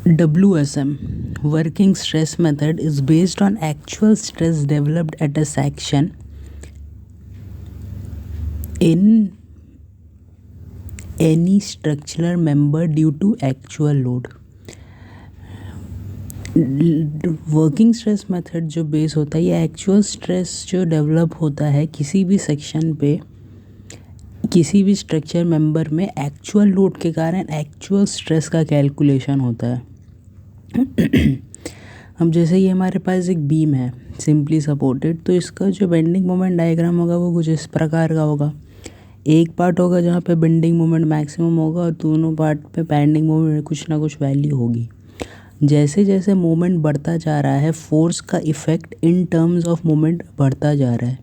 WSM, working stress method, is based on actual stress developed at a section in any structural member due to actual load. Working stress method जो base होता है ये actual stress जो develop होता है किसी भी section पे किसी भी स्ट्रक्चर मेंबर में एक्चुअल लोड के कारण एक्चुअल स्ट्रेस का कैलकुलेशन होता है। अब जैसे ये हमारे पास एक बीम है सिंपली सपोर्टेड, तो इसका जो बेंडिंग मोमेंट डायग्राम होगा वो कुछ इस प्रकार का होगा। एक पार्ट होगा जहाँ पे बेंडिंग मोमेंट मैक्सिमम होगा और दोनों पार्ट पे बेंडिंग मोमेंट कुछ ना कुछ वैल्यू होगी। जैसे जैसे मोमेंट बढ़ता जा रहा है फोर्स का effect in terms of moment बढ़ता जा रहा है।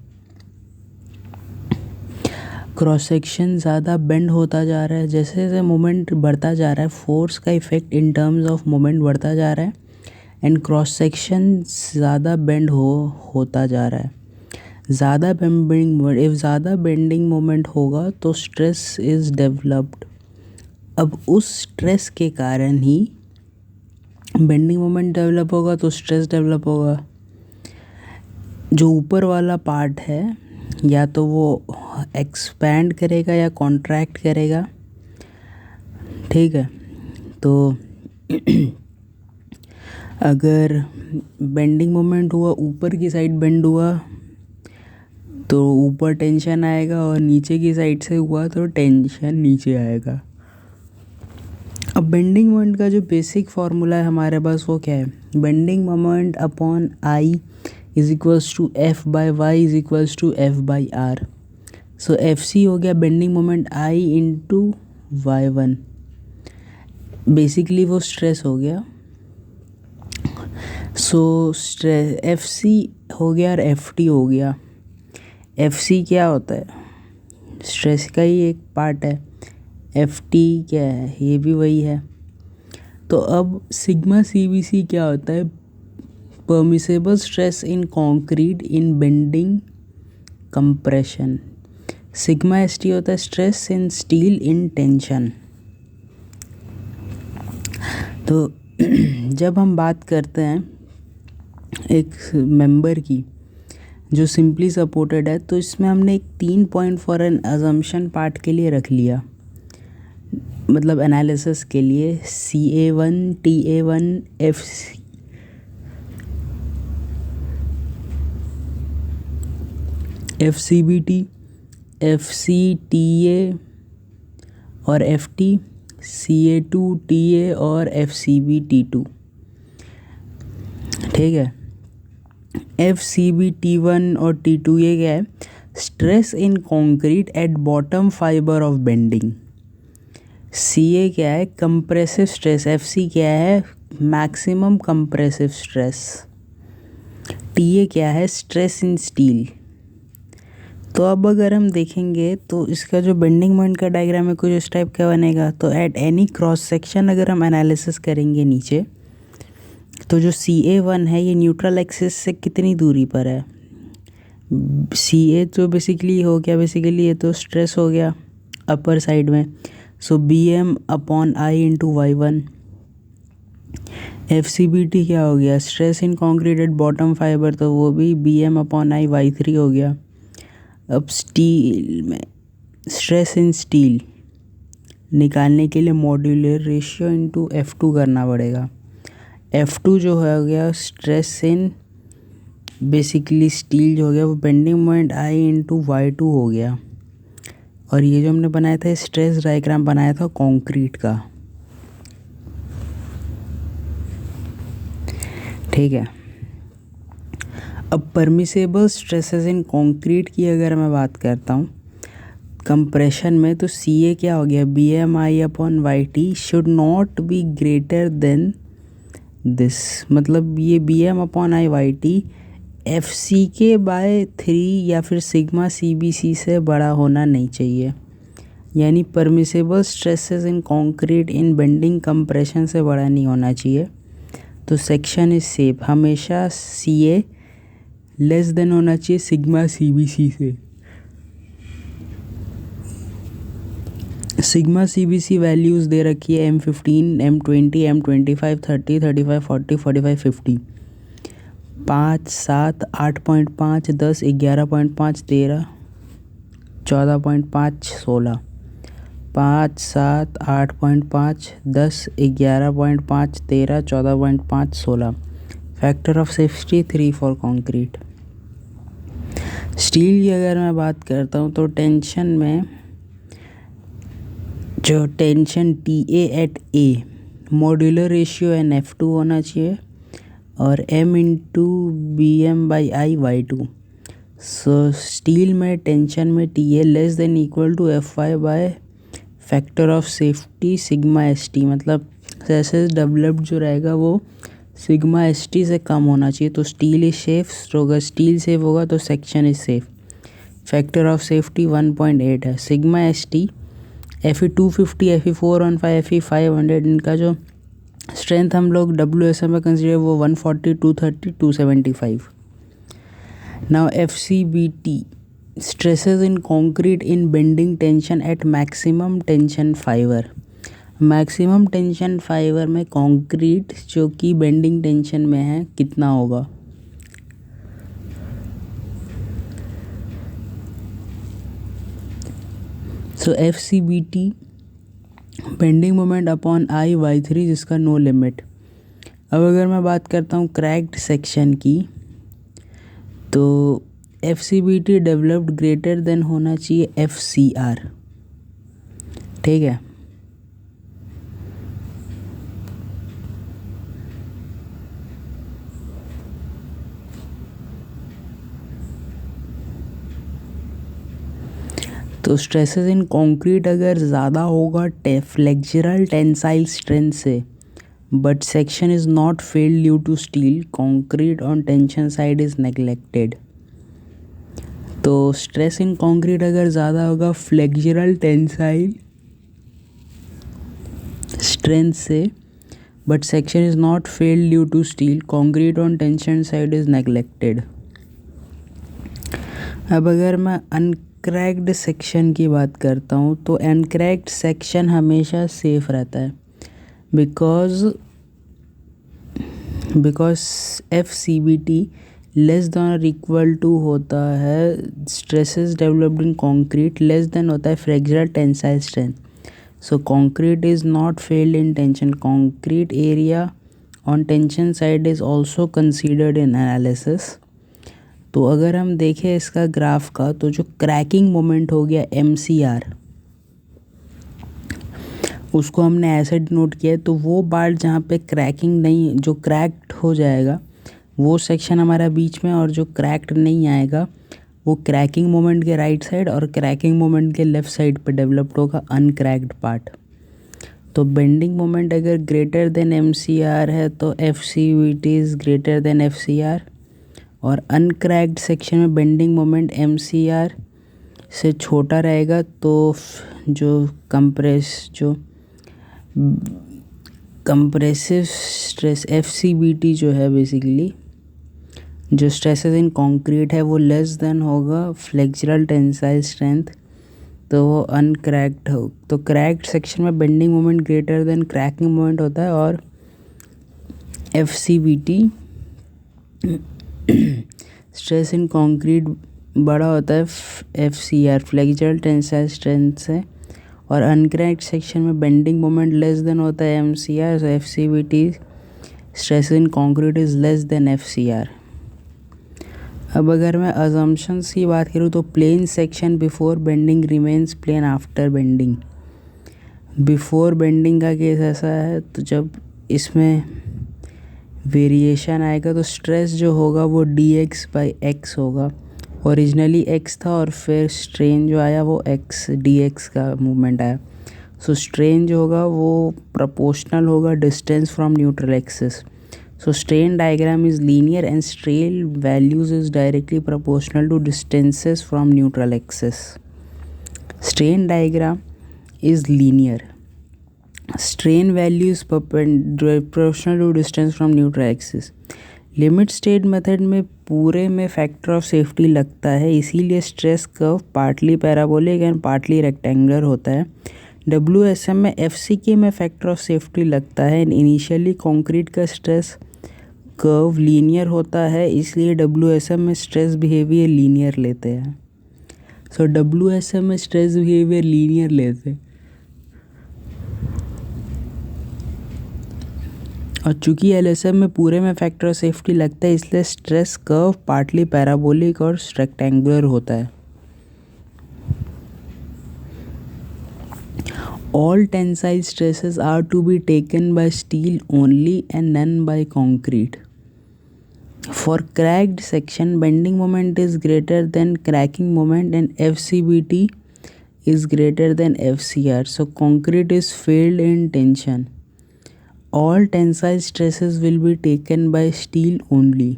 क्रॉस सेक्शन ज़्यादा बेंड होता जा रहा है, जैसे जैसे मोमेंट बढ़ता जा रहा है फोर्स का effect in terms of moment बढ़ता जा रहा है एंड क्रॉस सेक्शन ज़्यादा बेंड होता जा रहा है। ज़्यादा बेंडिंग मोमेंट होगा तो स्ट्रेस इज़ डेवलप्ड। अब उस स्ट्रेस के कारण ही बेंडिंग मोमेंट डेवलप होगा तो स्ट्रेस डेवलप होगा। जो ऊपर वाला पार्ट है या तो वो एक्सपैंड करेगा या कॉन्ट्रैक्ट करेगा, ठीक है। तो अगर बेंडिंग मोमेंट हुआ ऊपर की साइड बेंड हुआ तो ऊपर टेंशन आएगा और नीचे की साइड से हुआ तो टेंशन नीचे आएगा। अब बेंडिंग मोमेंट का जो बेसिक फार्मूला है हमारे पास वो क्या है, bending moment upon I is equals to f by y is equals to f by r. So f c हो गया bending moment I into y one, basically वो स्ट्रेस हो गया। सो स्ट्रेस एफ सी हो गया और F T हो गया। एफ सी क्या होता है, स्ट्रेस का ही एक पार्ट है। एफ टी क्या है, ये भी वही है। तो अब सिग्मा सी बी सी क्या होता है, permissible stress in concrete in bending compression. Sigma S T होता है stress in steel in tension. तो जब हम बात करते हैं एक मेंबर की जो सिंपली सपोर्टेड है, तो इसमें हमने एक 3 point for an assumption part के लिए रख लिया, मतलब एनालिसिस के लिए CA1 TA1 FCBT FCTA और FT CA2 TA और FCBT2, ठीक है। FCBT1 और T2 ये क्या है, stress in concrete at bottom fibre of bending. CA क्या है, कंप्रेसिव स्ट्रेस। FC क्या है, मैक्सिमम कंप्रेसिव स्ट्रेस। TA क्या है, स्ट्रेस इन स्टील। तो अब अगर हम देखेंगे तो इसका जो बेंडिंग मोमेंट का डायग्राम है कुछ इस टाइप का बनेगा। तो एट एनी क्रॉस सेक्शन अगर हम एनालिसिस करेंगे नीचे, तो जो CA1 है ये न्यूट्रल एक्सिस से कितनी दूरी पर है, CA तो बेसिकली हो गया, बेसिकली ये तो स्ट्रेस हो गया अपर साइड में। सो BM अपॉन आई इंटू Y1। FCBT क्या हो गया, stress in concrete at bottom fibre, तो वो भी BM अपॉन आई Y3 हो गया। अब स्टील में स्ट्रेस इन स्टील निकालने के लिए मॉड्यूलर रेशियो इंटू F2 करना पड़ेगा। F2 जो हो गया स्ट्रेस इन बेसिकली स्टील जो हो गया वो bending moment I into Y2 हो गया। और ये जो हमने बनाया था स्ट्रेस डायग्राम बनाया था कंक्रीट का, ठीक है। अब परमिसेबल स्ट्रेसेस इन कंक्रीट की अगर मैं बात करता हूँ कंप्रेशन में, तो CA क्या हो गया, BMI upon YT should not be greater than this, मतलब ये BM upon I YT FCK by 3 या फिर सिग्मा CBC से बड़ा होना नहीं चाहिए। यानी permissible stresses in concrete in bending compression से बड़ा नहीं होना चाहिए। तो सेक्शन इज सेफ, हमेशा CA लेस देन होना चाहिए सिग्मा CBC से। सिग्मा CBC वैल्यूज़ दे रखी है M15, M20, M25, 30, 35, 40, 45, 50, 5, 7, 8.5, 10, 11.5, 13, 14.5, 16, 5, 7, 8.5, 10, 11.5, 13, 14.5, 16. Factor of safety 3 for concrete. Steel की अगर मैं बात करता हूँ तो टेंशन में जो tension TA at A modular ratio NF2 होना चाहिए और M into BM/I/2. So steel में टेंशन में TA less than equal to FY by factor of safety sigma ST. मतलब जैसे डेवलप्ड जो रहेगा वो सिग्मा ST से कम होना चाहिए. तो स्टील इज सेफ होगा, स्टील सेफ होगा तो section is safe. Factor of safety 1.8 है. Sigma ST FE 250, FE 415, FE 500 इनका जो स्ट्रेंथ हम लोग WSM में कंसिडर वो 140, 230, 275. Now FCBT stresses in concrete in bending tension at maximum tension fiber. Maximum tension fibre में कंक्रीट जो कि बेंडिंग टेंशन में है कितना होगा. सो FCBT bending moment upon I/3 जिसका नो लिमिट. अब अगर मैं बात करता हूँ क्रैक्ड सेक्शन की तो FCBT डेवलप्ड ग्रेटर देन होना चाहिए FCR. ठीक है. तो स्ट्रेसेस इन कंक्रीट अगर ज़्यादा होगा फ्लेक्सुरल टेंसाइल स्ट्रेंथ से but section is not failed due to steel, concrete on tension side is neglected. तो स्ट्रेस इन कंक्रीट अगर ज़्यादा होगा फ्लेक्सुरल टेंसाइल स्ट्रेंथ से but section is not failed due to steel, concrete on tension side is neglected. अब अगर मैं अनक्रैक्ड section की बात करता हूँ तो अनक्रैक्ड सेक्शन हमेशा सेफ रहता है बिकॉज FCBT लेस देन और इक्वल टू होता है stresses developed in concrete less than होता है flexural tensile strength. So concrete is not failed in tension. Concrete area on tension side is also considered in analysis. तो अगर हम देखें इसका ग्राफ का तो जो क्रैकिंग मोमेंट हो गया MCR उसको हमने ऐसे नोट किया है. तो वो पार्ट जहाँ पे क्रैकिंग नहीं, जो क्रैक्ड हो जाएगा वो सेक्शन हमारा बीच में, और जो क्रैक्ड नहीं आएगा वो क्रैकिंग मोमेंट के राइट साइड और क्रैकिंग मोमेंट के लेफ़्ट साइड पे डेवलप्ड होगा अनक्रैक्ड पार्ट. तो बेंडिंग मोमेंट अगर ग्रेटर देन MCR है तो FCBT is greater than FCR. और अनक्रैक्ड सेक्शन में बेंडिंग मोमेंट MCR से छोटा रहेगा तो जो कंप्रेसिव स्ट्रेस FCBT जो है बेसिकली जो स्ट्रेसेस इन कंक्रीट है वो लेस देन होगा फ्लेक्सुरल टेंसाइल स्ट्रेंथ. तो वो अनक्रैक्ड हो. तो क्रैक्ड सेक्शन में bending moment greater than cracking moment होता है और FCBT स्ट्रेस इन कंक्रीट बड़ा होता है FCR फ्लेक्सुरल टेंसाइल स्ट्रेंथ से. और अनक्रैक्ड सेक्शन में बेंडिंग मोमेंट लेस देन होता है MCR. So FCBT stress in concrete is less than FCR. अब अगर मैं अजम्पशंस की बात करूँ तो plane section before bending remains plane after bending. Before bending का केस ऐसा है तो जब इसमें वेरिएशन आएगा तो स्ट्रेस जो होगा वो dx/x होगा. ओरिजिनली x था और फिर स्ट्रेन जो आया वो dx का मूवमेंट आया. सो स्ट्रेन जो होगा वो प्रोपोर्शनल होगा distance from neutral axis. So strain diagram is linear and strain values is directly proportional to distances from neutral axis. Strain diagram is linear. Strain value is proportional to distance from neutral axis. Limit state method में पूरे में factor of safety लगता है, इसीलिए stress curve partly parabolic and partly rectangular होता है. WSM में FCK में फैक्टर ऑफ सेफ्टी लगता है। इनिशियली कंक्रीट का स्ट्रेस कर्व लीनियर होता है, इसलिए WSM में स्ट्रेस बिहेवियर लीनियर लेते हैं। सो WSM में स्ट्रेस बिहेवियर लीनियर लेते हैं। और चूंकि LSM में पूरे में फैक्टर ऑफ सेफ्टी लगता है, इसलिए स्ट्रेस कर्व पार्टली पैराबोलिक और रेक्टेंगुलर होता है। All tensile stresses are to be taken by steel only and none by concrete. For cracked section, bending moment is greater than cracking moment and FCBT is greater than FCR. So concrete is failed in tension. All tensile stresses will be taken by steel only.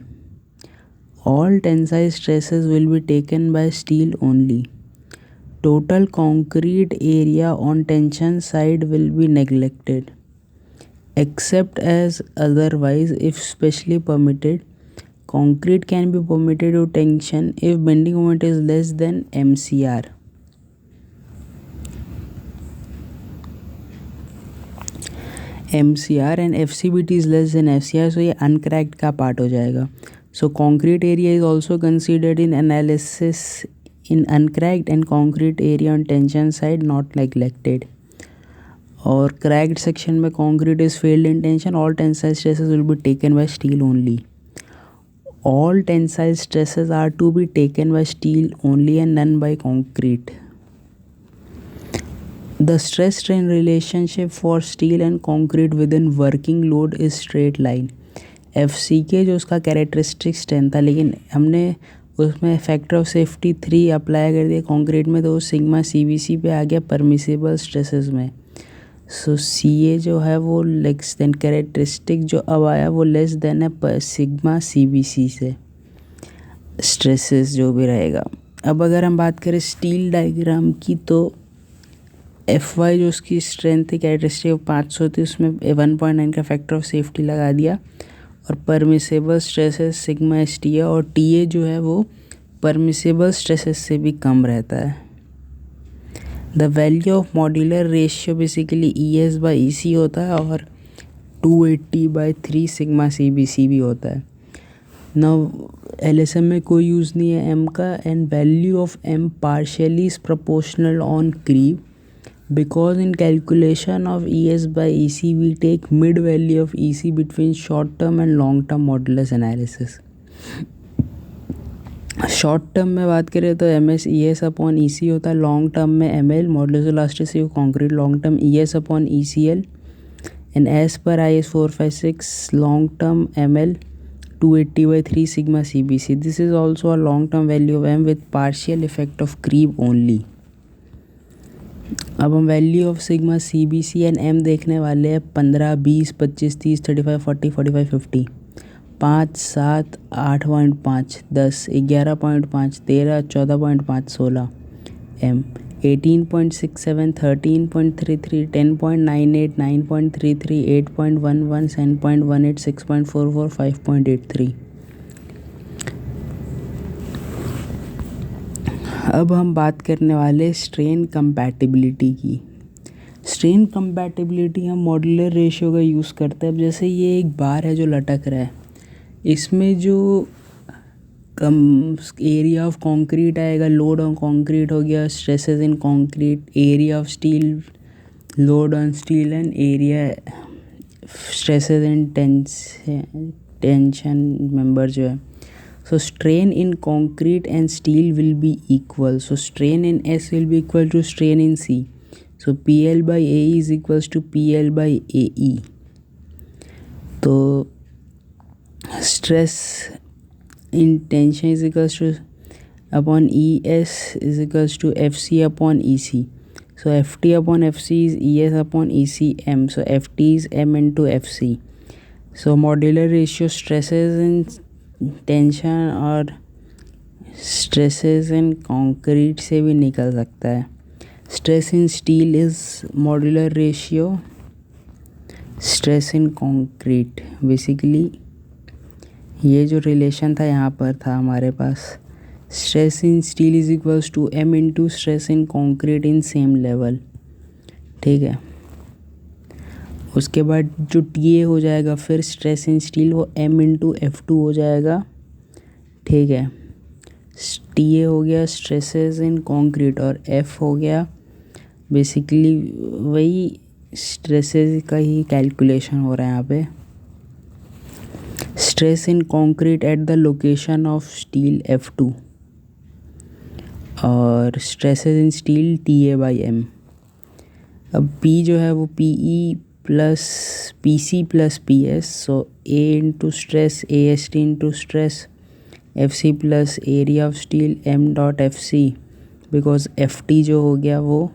All tensile stresses will be taken by steel only. Total concrete area on tension side will be neglected, except as otherwise if specially permitted. Concrete can be permitted to tension if bending moment is less than MCR. MCR and FCBT is less than FCR, so ये uncracked का part हो जाएगा. So concrete area is also considered in analysis in uncracked and concrete area on tension side not neglected. और cracked section में concrete is failed in tension, all tensile stresses will be taken by steel only. All tensile stresses are to be taken by steel only and none by concrete. The stress strain relationship for steel and concrete within working load is straight line. FCK जो उसका characteristic strength था, लेकिन हमने उसमें factor of safety 3 apply कर दिया concrete में, तो सिग्मा CBC पे आ गया परमिसिबल स्ट्रेसेस में. सो CA जो है वो लेस देन, कैरेक्टरिस्टिक जो अब आया वो लेस देन है सिग्मा CBC से, स्ट्रेसेस जो भी रहेगा. अब अगर हम बात करें स्टील डायग्राम की, तो FY जो उसकी स्ट्रेंथ थी कैरेक्टरिस्टिक 500 थी, उसमें 1.9 का फैक्टर ऑफ सेफ्टी लगा दिया और परमिसेबल स्ट्रेसेस सिग्मा ST है, और TA जो है वो परमिसेबल स्ट्रेसेस से भी कम रहता है. The value of modular ratio basically ES/EC होता है और 280/3 सिग्मा CBC भी होता है. नाउ LSM में कोई यूज़ नहीं है M का, and value of M partially is proportional on creep, because in calculation of ES/EC we take mid value of EC between short term and long term modulus analysis. Short term में बात करें तो MS ES/EC होता है, long term में ML modulus elasticity of concrete, long term ES/ECL, and as per IS 456 long term ML 280/3 sigma CBC. This is also a long term value of M with partial effect of creep only. अब हम value of sigma CBC and M देखने वाले हैं. 15, 20, 25, 30, 35, 40, 45, 50. 5, 7, 8.5, 10, 11.5, 13, 14.5, 16 M. 18.67, 13.33, 10.98, 9.33, 8.11, 7.18, 6.44, 5.83. अब हम बात करने वाले स्ट्रेन कंपैटिबिलिटी की. स्ट्रेन कंपैटिबिलिटी हम मॉड्यूलर रेशियो का यूज़ करते हैं. अब जैसे ये एक बार है जो लटक रहा है, इसमें जो कम एरिया ऑफ कंक्रीट आएगा, लोड ऑन कंक्रीट हो गया, stresses in concrete, area of steel, load on steel, and area stresses in tension member जो है. So strain in concrete and steel will be equal. So strain in S will be equal to strain in C. So PL/AE is equals to PL/AE. तो stress in tension is equals to upon ES is equals to FC upon EC. So FT upon FC is ES upon ECM. So FT is M into FC. So modular ratio stresses in tension और stresses in concrete से भी निकल सकता है. Stress in steel is modular ratio stress in concrete. Basically ये जो relation था यहाँ पर था हमारे पास, stress in steel is equals to M into stress in concrete in same level. ठीक है। उसके बाद जो टी ए हो जाएगा फिर स्ट्रेस इन स्टील वो m/F2 हो जाएगा, ठीक है। टी ए हो गया स्ट्रेसेस इन कंक्रीट और एफ हो गया बेसिकली वही स्ट्रेसेस का ही कैलकुलेशन हो रहा है यहाँ पे। Stress in concrete at the location of steel F2 और स्ट्रेसेस इन स्टील TA/M। अब P जो है वो PE plus PC plus PS, so A into stress AST into stress FC plus area of steel M.FC, because FT जो हो गया वो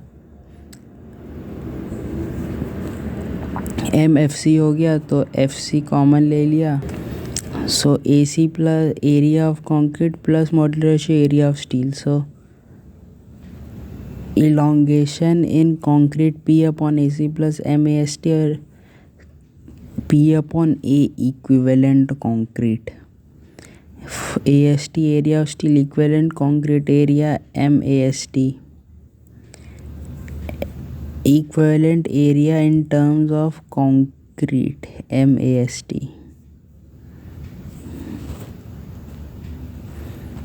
MFC हो गया तो FC कॉमन ले लिया, सो AC plus area of concrete plus modular ratio area of steel, so elongation in concrete P/AC plus MAST और P/A equivalent concrete, AST area of steel equivalent concrete area MAST equivalent area in terms of concrete MAST।